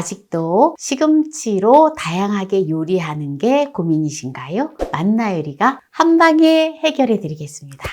아직도 시금치로 다양하게 요리하는 게 고민이신가요? 만나요리가 한방에 해결해 드리겠습니다.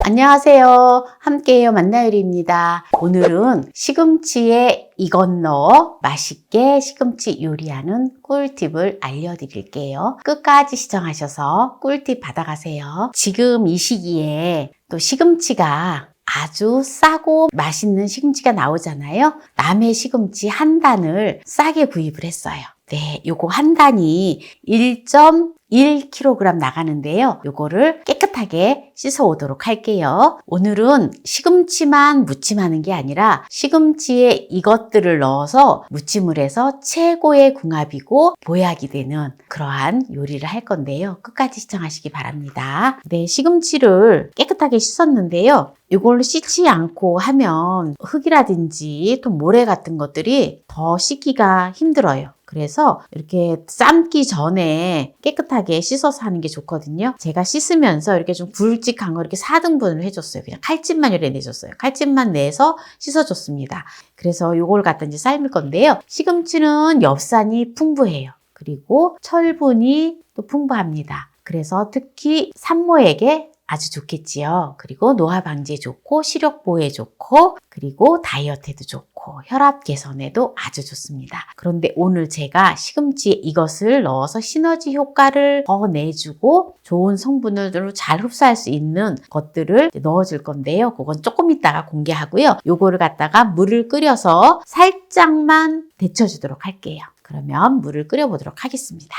안녕하세요. 함께해요. 만나요리입니다. 오늘은 시금치에 이것 넣어 맛있게 시금치 요리하는 꿀팁을 알려드릴게요. 끝까지 시청하셔서 꿀팁 받아가세요. 지금 이 시기에 또 시금치가 아주 싸고 맛있는 시금치가 나오잖아요. 남해 시금치 한 단을 싸게 구입을 했어요. 네, 요거 한 단이 1.1kg 나가는데요. 요거를 깨끗하게 씻어 오도록 할게요. 오늘은 시금치만 무침하는 게 아니라 시금치에 이것들을 넣어서 무침을 해서 최고의 궁합이고 보약이 되는 그러한 요리를 할 건데요. 끝까지 시청하시기 바랍니다. 네, 시금치를 깨끗하게 씻었는데요. 이걸로 씻지 않고 하면 흙이라든지 또 모래 같은 것들이 더 씻기가 힘들어요. 그래서 이렇게 삶기 전에 깨끗하게 씻어서 하는 게 좋거든요. 제가 씻으면서 이렇게 좀 굵직한 거 이렇게 4등분을 해줬어요. 그냥 칼집만 이렇게 내줬어요. 칼집만 내서 씻어줬습니다. 그래서 요걸 갖다 이제 삶을 건데요. 시금치는 엽산이 풍부해요. 그리고 철분이 또 풍부합니다. 그래서 특히 산모에게 아주 좋겠지요. 그리고 노화 방지에 좋고 시력 보호에 좋고 그리고 다이어트에도 좋고 혈압 개선에도 아주 좋습니다. 그런데 오늘 제가 시금치에 이것을 넣어서 시너지 효과를 더 내주고 좋은 성분을 잘 흡수할 수 있는 것들을 넣어줄 건데요. 그건 조금 이따가 공개하고요. 요거를 갖다가 물을 끓여서 살짝만 데쳐주도록 할게요. 그러면 물을 끓여보도록 하겠습니다.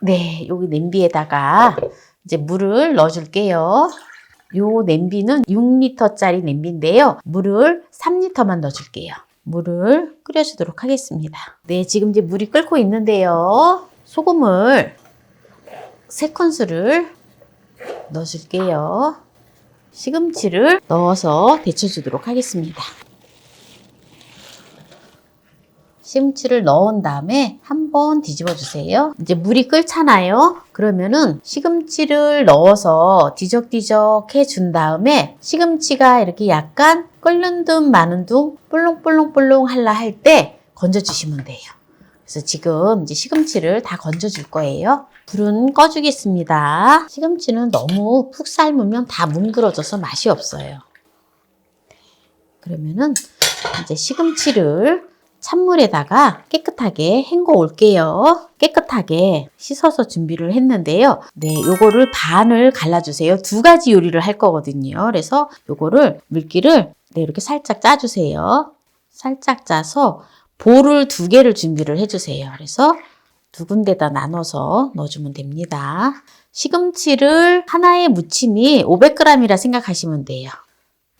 네, 여기 냄비에다가 이제 물을 넣어줄게요. 요 냄비는 6리터짜리 냄비인데요. 물을 3리터만 넣어줄게요. 물을 끓여주도록 하겠습니다. 네, 지금 이제 물이 끓고 있는데요. 소금을 3큰술을 넣어줄게요. 시금치를 넣어서 데쳐주도록 하겠습니다. 시금치를 넣은 다음에 한번 뒤집어 주세요. 이제 물이 끓잖아요. 그러면은 시금치를 넣어서 뒤적뒤적 해준 다음에 시금치가 이렇게 약간 끓는 둥 마는 둥 볼롱볼롱볼롱 할라 할 때 건져주시면 돼요. 그래서 지금 이제 시금치를 다 건져줄 거예요. 불은 꺼주겠습니다. 시금치는 너무 푹 삶으면 다 뭉그러져서 맛이 없어요. 그러면은 이제 시금치를 찬물에다가 깨끗하게 헹궈 올게요. 깨끗하게 씻어서 준비를 했는데요. 네, 요거를 반을 갈라주세요. 2가지 요리를 할 거거든요. 그래서 요거를 물기를 네, 이렇게 살짝 짜주세요. 살짝 짜서 볼을 2개를 준비를 해주세요. 그래서 2군데다 나눠서 넣어주면 됩니다. 시금치를 하나의 무침이 500g이라 생각하시면 돼요.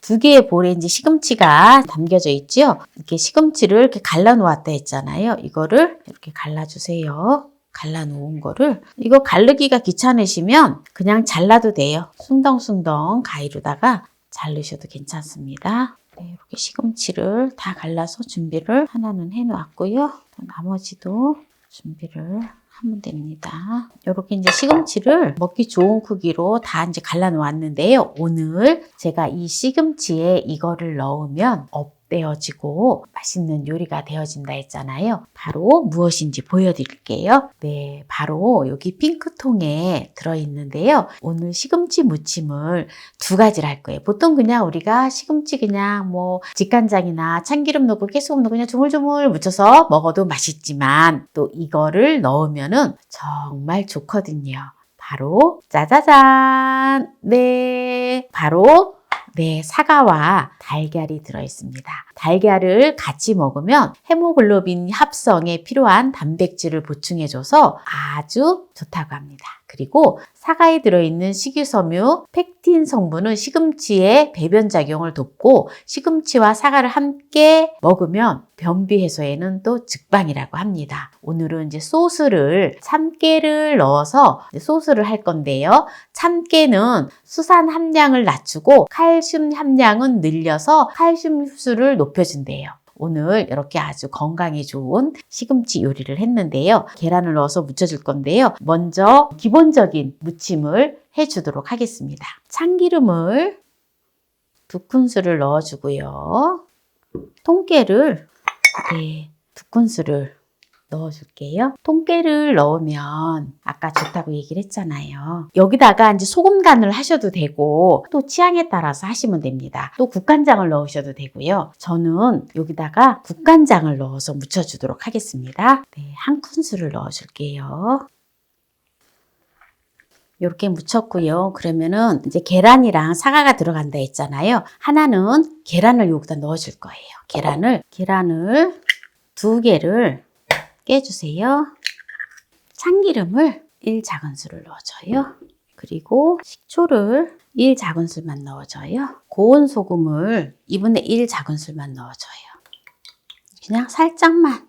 2개의 볼에 이제 시금치가 담겨져 있죠. 이렇게 시금치를 이렇게 갈라 놓았다 했잖아요. 이거를 이렇게 갈라주세요. 갈라 놓은 거를 이거 가르기가 귀찮으시면 그냥 잘라도 돼요. 숭덩숭덩 가위로다가 자르셔도 괜찮습니다. 네, 이렇게 시금치를 다 갈라서 준비를 하나는 해 놓았고요. 나머지도 준비를 하면 됩니다. 이렇게 이제 시금치를 먹기 좋은 크기로 다 이제 갈라 놓았는데요. 오늘 제가 이 시금치에 이거를 넣으면 업되어지고 맛있는 요리가 되어진다 했잖아요. 바로 무엇인지 보여드릴게요. 네, 바로 여기 핑크통에 들어있는데요. 오늘 시금치 무침을 2가지를 할 거예요. 보통 그냥 우리가 시금치 그냥 뭐 직간장이나 참기름 넣고 깨소금 넣고 그냥 조물조물 묻혀서 먹어도 맛있지만 또 이거를 넣으면은 정말 좋거든요. 바로 짜자잔! 네, 바로 네, 사과와 달걀이 들어있습니다. 달걀을 같이 먹으면 헤모글로빈 합성에 필요한 단백질을 보충해줘서 아주 좋다고 합니다. 그리고 사과에 들어있는 식이섬유, 펙틴 성분은 시금치의 배변 작용을 돕고 시금치와 사과를 함께 먹으면 변비 해소에는 또 직방이라고 합니다. 오늘은 이제 소스를 참깨를 넣어서 소스를 할 건데요. 참깨는 수산 함량을 낮추고 칼슘 함량은 늘려서 칼슘 흡수를 높여준대요. 오늘 이렇게 아주 건강에 좋은 시금치 요리를 했는데요. 계란을 넣어서 무쳐줄 건데요. 먼저 기본적인 무침을 해주도록 하겠습니다. 참기름을 2큰술을 넣어주고요. 통깨를 2큰술을 넣어줄게요. 통깨를 넣으면 아까 좋다고 얘기를 했잖아요. 여기다가 이제 소금 간을 하셔도 되고 또 취향에 따라서 하시면 됩니다. 또 국간장을 넣으셔도 되고요. 저는 여기다가 국간장을 넣어서 무쳐주도록 하겠습니다. 1큰술을 넣어줄게요. 이렇게 묻혔고요. 그러면은 이제 계란이랑 사과가 들어간다 했잖아요. 하나는 계란을 여기다 넣어줄 거예요. 계란을 2개를 깨주세요. 참기름을 1작은술을 넣어줘요. 그리고 식초를 1작은술만 넣어줘요. 고운 소금을 2분의 1작은술만 넣어줘요. 그냥 살짝만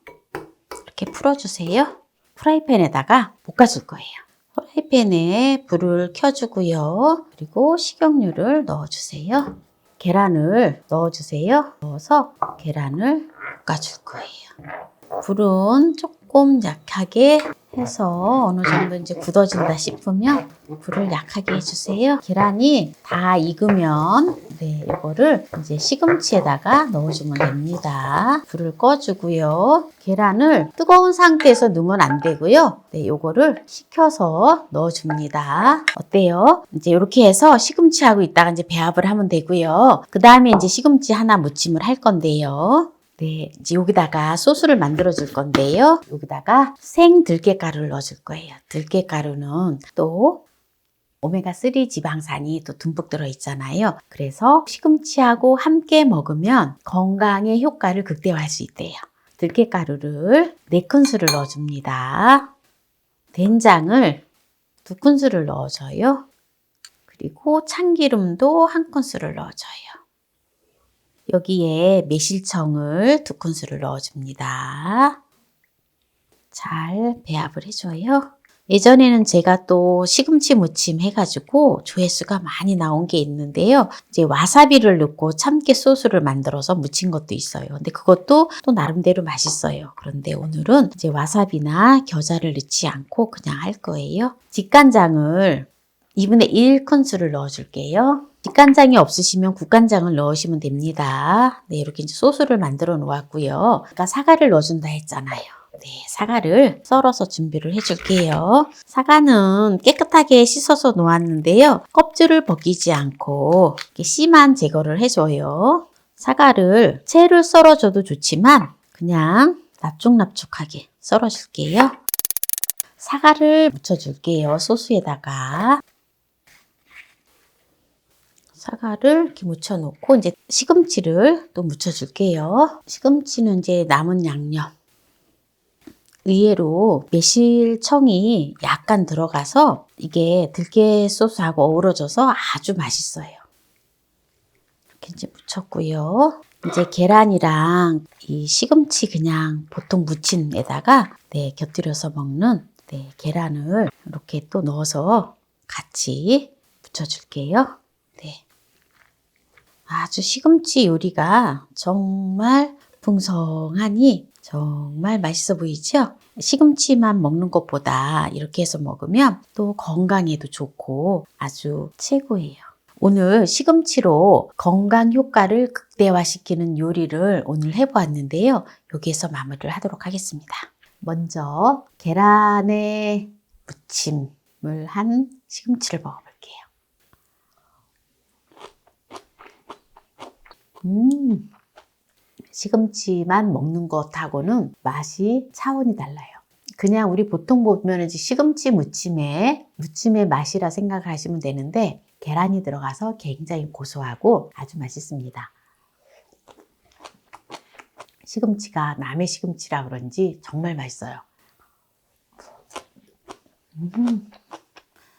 이렇게 풀어주세요. 프라이팬에다가 볶아줄 거예요. 프라이팬에 불을 켜주고요. 그리고 식용유를 넣어주세요. 계란을 넣어주세요. 넣어서 계란을 볶아줄 거예요. 불은 조금 약하게 해서 어느 정도 이제 굳어진다 싶으면 불을 약하게 해주세요. 계란이 다 익으면 이거를 이제 시금치에다가 넣어주면 됩니다. 불을 꺼주고요. 계란을 뜨거운 상태에서 넣으면 안 되고요. 요거를 식혀서 넣어줍니다. 어때요? 이제 이렇게 해서 시금치하고 이따가 이제 배합을 하면 되고요. 그 다음에 이제 시금치 하나 무침을 할 건데요. 이제 여기다가 소스를 만들어 줄 건데요. 여기다가 생 들깨가루를 넣어 줄 거예요. 들깨가루는 또 오메가3 지방산이 또 듬뿍 들어 있잖아요. 그래서 시금치하고 함께 먹으면 건강의 효과를 극대화할 수 있대요. 들깨가루를 4큰술을 넣어 줍니다. 된장을 2큰술을 넣어줘요. 그리고 참기름도 1큰술을 넣어줘요. 여기에 매실청을 2큰술을 넣어줍니다. 잘 배합을 해줘요. 예전에는 제가 또 시금치 무침 해가지고 조회수가 많이 나온 게 있는데요. 이제 와사비를 넣고 참깨 소스를 만들어서 무친 것도 있어요. 근데 그것도 또 나름대로 맛있어요. 그런데 오늘은 이제 와사비나 겨자를 넣지 않고 그냥 할 거예요. 직간장을 2분의 1큰술을 넣어줄게요. 직간장이 없으시면 국간장을 넣으시면 됩니다. 이렇게 이제 소스를 만들어 놓았고요. 아까 사과를 넣어준다 했잖아요. 사과를 썰어서 준비를 해줄게요. 사과는 깨끗하게 씻어서 놓았는데요. 껍질을 벗기지 않고 이렇게 씨만 제거를 해줘요. 사과를 채를 썰어줘도 좋지만 그냥 납죽납죽하게 썰어줄게요. 사과를 묻혀줄게요. 소스에다가. 사과를 이렇게 묻혀놓고 이제 시금치를 또 묻혀줄게요. 시금치는 이제 남은 양념. 의외로 매실청이 약간 들어가서 이게 들깨 소스하고 어우러져서 아주 맛있어요. 이렇게 이제 묻혔고요. 이제 계란이랑 이 시금치 그냥 보통 무침에다가 곁들여서 먹는 계란을 이렇게 또 넣어서 같이 묻혀줄게요. 아주 시금치 요리가 정말 풍성하니 정말 맛있어 보이죠? 시금치만 먹는 것보다 이렇게 해서 먹으면 또 건강에도 좋고 아주 최고예요. 오늘 시금치로 건강 효과를 극대화시키는 요리를 오늘 해보았는데요. 여기에서 마무리를 하도록 하겠습니다. 먼저 계란에 무침을 한 시금치를 먹어볼게요. 시금치만 먹는 것하고는 맛이 차원이 달라요. 그냥 우리 보통 보면 시금치 무침의 맛이라 생각을 하시면 되는데 계란이 들어가서 굉장히 고소하고 아주 맛있습니다. 시금치가 남의 시금치라 그런지 정말 맛있어요.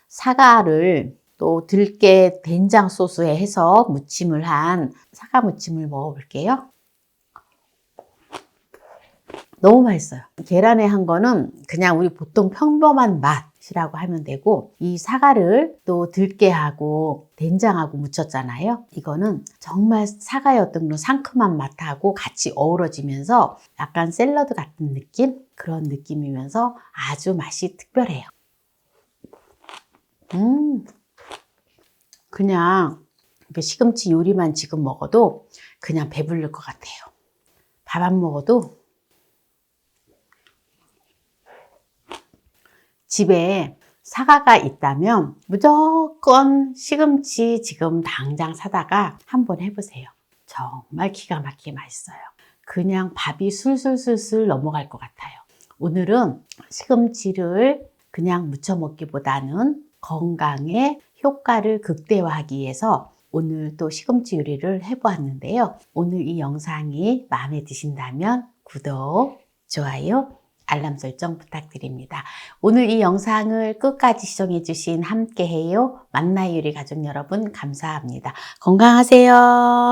사과를 또 들깨 된장 소스에 해서 무침을 한 사과 무침을 먹어볼게요. 너무 맛있어요. 계란에 한 거는 그냥 우리 보통 평범한 맛이라고 하면 되고 이 사과를 또 들깨하고 된장하고 무쳤잖아요. 이거는 정말 사과의 어떤 그런 상큼한 맛하고 같이 어우러지면서 약간 샐러드 같은 느낌? 그런 느낌이면서 아주 맛이 특별해요. 그냥 시금치 요리만 지금 먹어도 그냥 배부를 것 같아요. 밥 안 먹어도 집에 사과가 있다면 무조건 시금치 지금 당장 사다가 한번 해보세요. 정말 기가 막히게 맛있어요. 그냥 밥이 술술술술 넘어갈 것 같아요. 오늘은 시금치를 그냥 무쳐 먹기보다는 건강에 효과를 극대화하기 위해서 오늘 또 시금치 요리를 해보았는데요. 오늘 이 영상이 마음에 드신다면 구독, 좋아요, 알람 설정 부탁드립니다. 오늘 이 영상을 끝까지 시청해주신 함께해요 만나요 요리 가족 여러분 감사합니다. 건강하세요.